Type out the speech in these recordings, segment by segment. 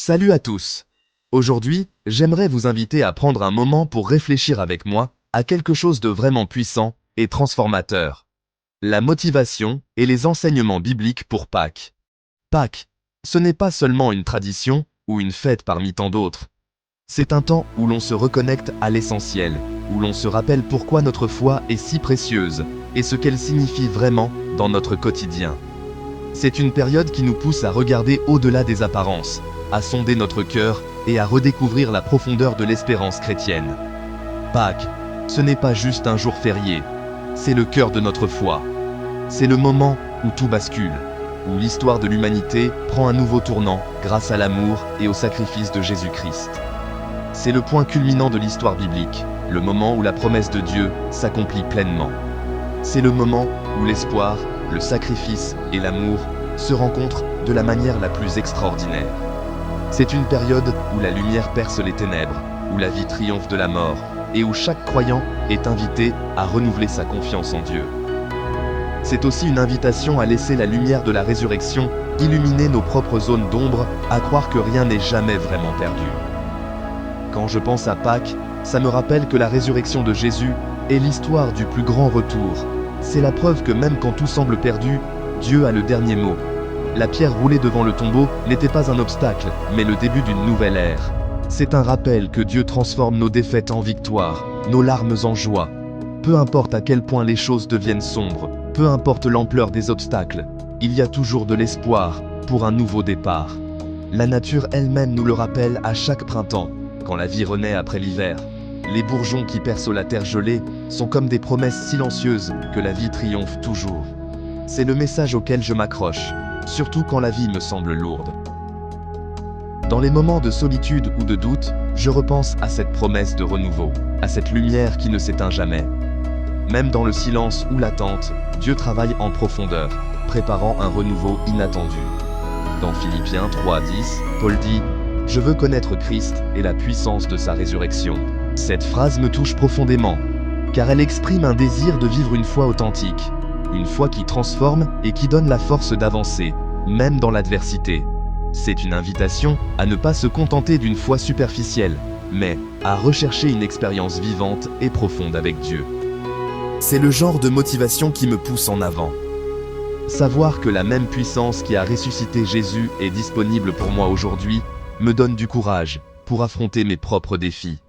Salut à tous. Aujourd'hui, j'aimerais vous inviter à prendre un moment pour réfléchir avec moi à quelque chose de vraiment puissant et transformateur. La motivation et les enseignements bibliques pour Pâques. Pâques, ce n'est pas seulement une tradition ou une fête parmi tant d'autres. C'est un temps où l'on se reconnecte à l'essentiel, où l'on se rappelle pourquoi notre foi est si précieuse et ce qu'elle signifie vraiment dans notre quotidien. C'est une période qui nous pousse à regarder au-delà des apparences, à sonder notre cœur et à redécouvrir la profondeur de l'espérance chrétienne. Pâques, ce n'est pas juste un jour férié, c'est le cœur de notre foi. C'est le moment où tout bascule, où l'histoire de l'humanité prend un nouveau tournant grâce à l'amour et au sacrifice de Jésus-Christ. C'est le point culminant de l'histoire biblique, le moment où la promesse de Dieu s'accomplit pleinement. C'est le moment où l'espoir, le sacrifice et l'amour se rencontrent de la manière la plus extraordinaire. C'est une période où la lumière perce les ténèbres, où la vie triomphe de la mort, et où chaque croyant est invité à renouveler sa confiance en Dieu. C'est aussi une invitation à laisser la lumière de la résurrection illuminer nos propres zones d'ombre, à croire que rien n'est jamais vraiment perdu. Quand je pense à Pâques, ça me rappelle que la résurrection de Jésus est l'histoire du plus grand retour. C'est la preuve que même quand tout semble perdu, Dieu a le dernier mot. La pierre roulée devant le tombeau n'était pas un obstacle, mais le début d'une nouvelle ère. C'est un rappel que Dieu transforme nos défaites en victoires, nos larmes en joie. Peu importe à quel point les choses deviennent sombres, peu importe l'ampleur des obstacles, il y a toujours de l'espoir pour un nouveau départ. La nature elle-même nous le rappelle à chaque printemps, quand la vie renaît après l'hiver. Les bourgeons qui percent la terre gelée sont comme des promesses silencieuses que la vie triomphe toujours. C'est le message auquel je m'accroche, surtout quand la vie me semble lourde. Dans les moments de solitude ou de doute, je repense à cette promesse de renouveau, à cette lumière qui ne s'éteint jamais. Même dans le silence ou l'attente, Dieu travaille en profondeur, préparant un renouveau inattendu. Dans Philippiens 3:10, Paul dit « Je veux connaître Christ et la puissance de sa résurrection ». Cette phrase me touche profondément, car elle exprime un désir de vivre une foi authentique, une foi qui transforme et qui donne la force d'avancer, même dans l'adversité. C'est une invitation à ne pas se contenter d'une foi superficielle, mais à rechercher une expérience vivante et profonde avec Dieu. C'est le genre de motivation qui me pousse en avant. Savoir que la même puissance qui a ressuscité Jésus est disponible pour moi aujourd'hui me donne du courage pour affronter mes propres défis.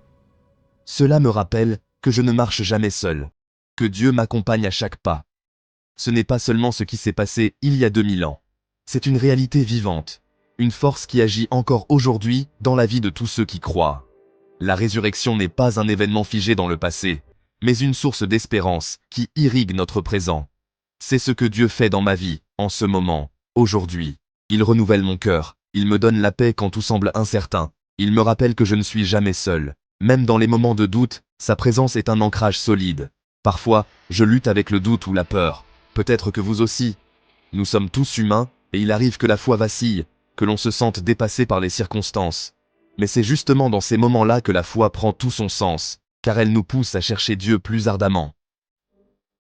Cela me rappelle que je ne marche jamais seul, que Dieu m'accompagne à chaque pas. Ce n'est pas seulement ce qui s'est passé il y a 2000 ans. C'est une réalité vivante, une force qui agit encore aujourd'hui dans la vie de tous ceux qui croient. La résurrection n'est pas un événement figé dans le passé, mais une source d'espérance qui irrigue notre présent. C'est ce que Dieu fait dans ma vie, en ce moment, aujourd'hui. Il renouvelle mon cœur, il me donne la paix quand tout semble incertain, il me rappelle que je ne suis jamais seul. Même dans les moments de doute, sa présence est un ancrage solide. Parfois, je lutte avec le doute ou la peur. Peut-être que vous aussi. Nous sommes tous humains, et il arrive que la foi vacille, que l'on se sente dépassé par les circonstances. Mais c'est justement dans ces moments-là que la foi prend tout son sens, car elle nous pousse à chercher Dieu plus ardemment.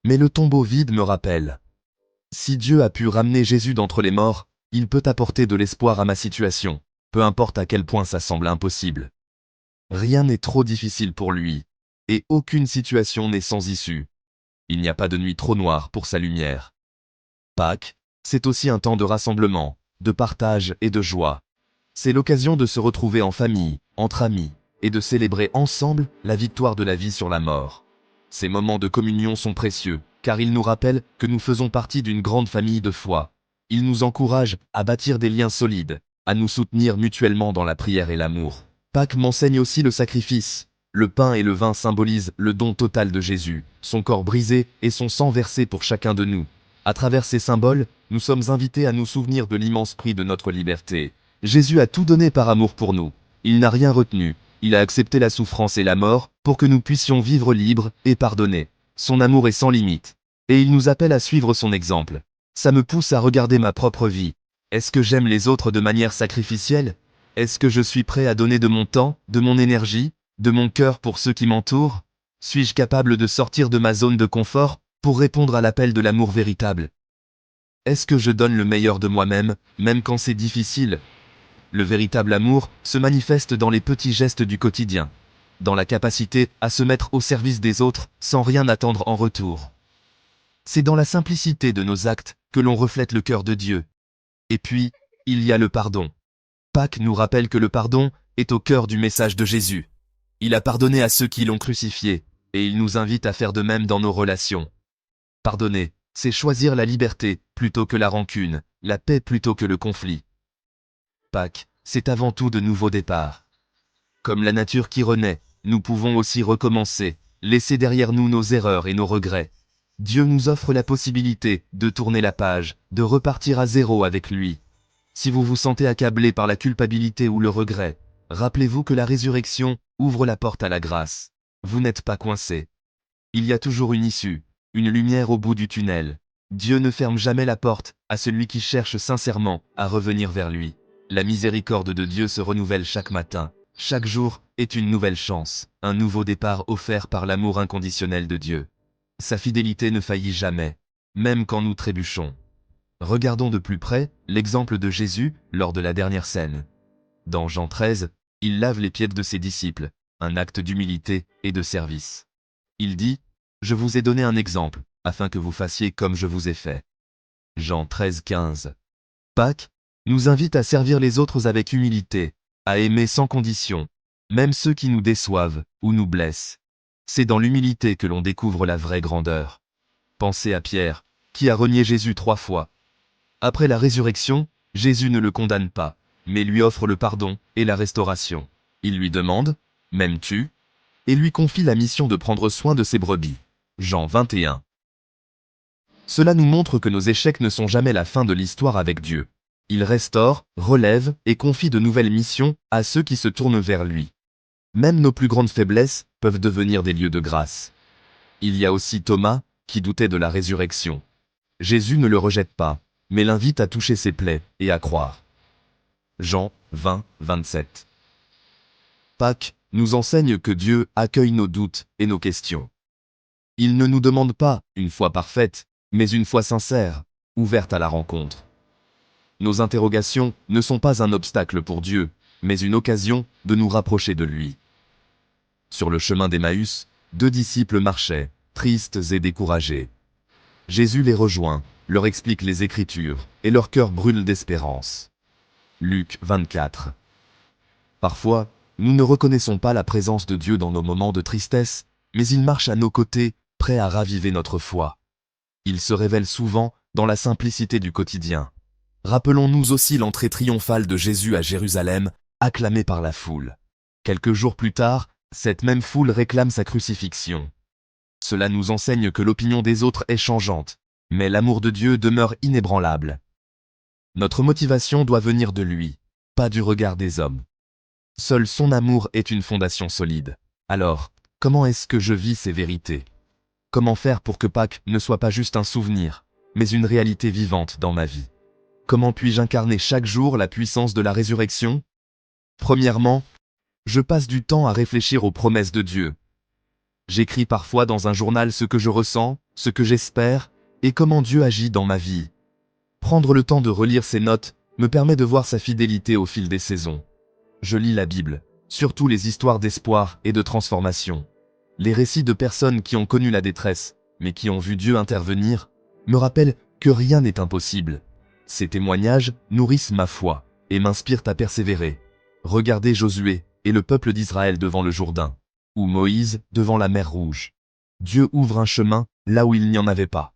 Mais le tombeau vide me rappelle. Si Dieu a pu ramener Jésus d'entre les morts, il peut apporter de l'espoir à ma situation, peu importe à quel point ça semble impossible. Rien n'est trop difficile pour lui, et aucune situation n'est sans issue. Il n'y a pas de nuit trop noire pour sa lumière. Pâques, c'est aussi un temps de rassemblement, de partage et de joie. C'est l'occasion de se retrouver en famille, entre amis, et de célébrer ensemble la victoire de la vie sur la mort. Ces moments de communion sont précieux, car ils nous rappellent que nous faisons partie d'une grande famille de foi. Ils nous encouragent à bâtir des liens solides, à nous soutenir mutuellement dans la prière et l'amour. Pâques m'enseigne aussi le sacrifice. Le pain et le vin symbolisent le don total de Jésus, son corps brisé et son sang versé pour chacun de nous. À travers ces symboles, nous sommes invités à nous souvenir de l'immense prix de notre liberté. Jésus a tout donné par amour pour nous. Il n'a rien retenu. Il a accepté la souffrance et la mort pour que nous puissions vivre libres et pardonnés. Son amour est sans limite. Et il nous appelle à suivre son exemple. Ça me pousse à regarder ma propre vie. Est-ce que j'aime les autres de manière sacrificielle ? Est-ce que je suis prêt à donner de mon temps, de mon énergie, de mon cœur pour ceux qui m'entourent ? Suis-je capable de sortir de ma zone de confort pour répondre à l'appel de l'amour véritable ? Est-ce que je donne le meilleur de moi-même, même quand c'est difficile ? Le véritable amour se manifeste dans les petits gestes du quotidien, dans la capacité à se mettre au service des autres sans rien attendre en retour. C'est dans la simplicité de nos actes que l'on reflète le cœur de Dieu. Et puis, il y a le pardon. Pâques nous rappelle que le pardon est au cœur du message de Jésus. Il a pardonné à ceux qui l'ont crucifié, et il nous invite à faire de même dans nos relations. Pardonner, c'est choisir la liberté plutôt que la rancune, la paix plutôt que le conflit. Pâques, c'est avant tout de nouveaux départs. Comme la nature qui renaît, nous pouvons aussi recommencer, laisser derrière nous nos erreurs et nos regrets. Dieu nous offre la possibilité de tourner la page, de repartir à zéro avec lui. Si vous vous sentez accablé par la culpabilité ou le regret, rappelez-vous que la résurrection ouvre la porte à la grâce. Vous n'êtes pas coincé. Il y a toujours une issue, une lumière au bout du tunnel. Dieu ne ferme jamais la porte à celui qui cherche sincèrement à revenir vers lui. La miséricorde de Dieu se renouvelle chaque matin. Chaque jour est une nouvelle chance, un nouveau départ offert par l'amour inconditionnel de Dieu. Sa fidélité ne faillit jamais, même quand nous trébuchons. Regardons de plus près l'exemple de Jésus lors de la dernière scène. Dans Jean 13, il lave les pieds de ses disciples, un acte d'humilité et de service. Il dit « Je vous ai donné un exemple, afin que vous fassiez comme je vous ai fait. » Jean 13, 15. Pâques nous invite à servir les autres avec humilité, à aimer sans condition, même ceux qui nous déçoivent ou nous blessent. C'est dans l'humilité que l'on découvre la vraie grandeur. Pensez à Pierre, qui a renié Jésus 3 fois. Après la résurrection, Jésus ne le condamne pas, mais lui offre le pardon et la restauration. Il lui demande « M'aimes-tu » et lui confie la mission de prendre soin de ses brebis. Jean 21. Cela nous montre que nos échecs ne sont jamais la fin de l'histoire avec Dieu. Il restaure, relève et confie de nouvelles missions à ceux qui se tournent vers lui. Même nos plus grandes faiblesses peuvent devenir des lieux de grâce. Il y a aussi Thomas, qui doutait de la résurrection. Jésus ne le rejette pas, mais l'invite à toucher ses plaies et à croire. Jean 20, 27. Pâques nous enseigne que Dieu accueille nos doutes et nos questions. Il ne nous demande pas une foi parfaite, mais une foi sincère, ouverte à la rencontre. Nos interrogations ne sont pas un obstacle pour Dieu, mais une occasion de nous rapprocher de lui. Sur le chemin d'Emmaüs, 2 disciples marchaient, tristes et découragés. Jésus les rejoint, leur explique les Écritures, et leur cœur brûle d'espérance. Luc 24. Parfois, nous ne reconnaissons pas la présence de Dieu dans nos moments de tristesse, mais il marche à nos côtés, prêt à raviver notre foi. Il se révèle souvent dans la simplicité du quotidien. Rappelons-nous aussi l'entrée triomphale de Jésus à Jérusalem, acclamée par la foule. Quelques jours plus tard, cette même foule réclame sa crucifixion. Cela nous enseigne que l'opinion des autres est changeante, mais l'amour de Dieu demeure inébranlable. Notre motivation doit venir de lui, pas du regard des hommes. Seul son amour est une fondation solide. Alors, comment est-ce que je vis ces vérités? Comment faire pour que Pâques ne soit pas juste un souvenir, mais une réalité vivante dans ma vie? Comment puis-je incarner chaque jour la puissance de la résurrection? Premièrement, je passe du temps à réfléchir aux promesses de Dieu. J'écris parfois dans un journal ce que je ressens, ce que j'espère, et comment Dieu agit dans ma vie. Prendre le temps de relire ces notes me permet de voir sa fidélité au fil des saisons. Je lis la Bible, surtout les histoires d'espoir et de transformation. Les récits de personnes qui ont connu la détresse, mais qui ont vu Dieu intervenir, me rappellent que rien n'est impossible. Ces témoignages nourrissent ma foi et m'inspirent à persévérer. Regardez Josué et le peuple d'Israël devant le Jourdain, ou Moïse devant la mer Rouge. Dieu ouvre un chemin là où il n'y en avait pas.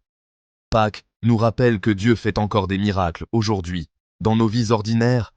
Pâques nous rappelle que Dieu fait encore des miracles aujourd'hui, dans nos vies ordinaires,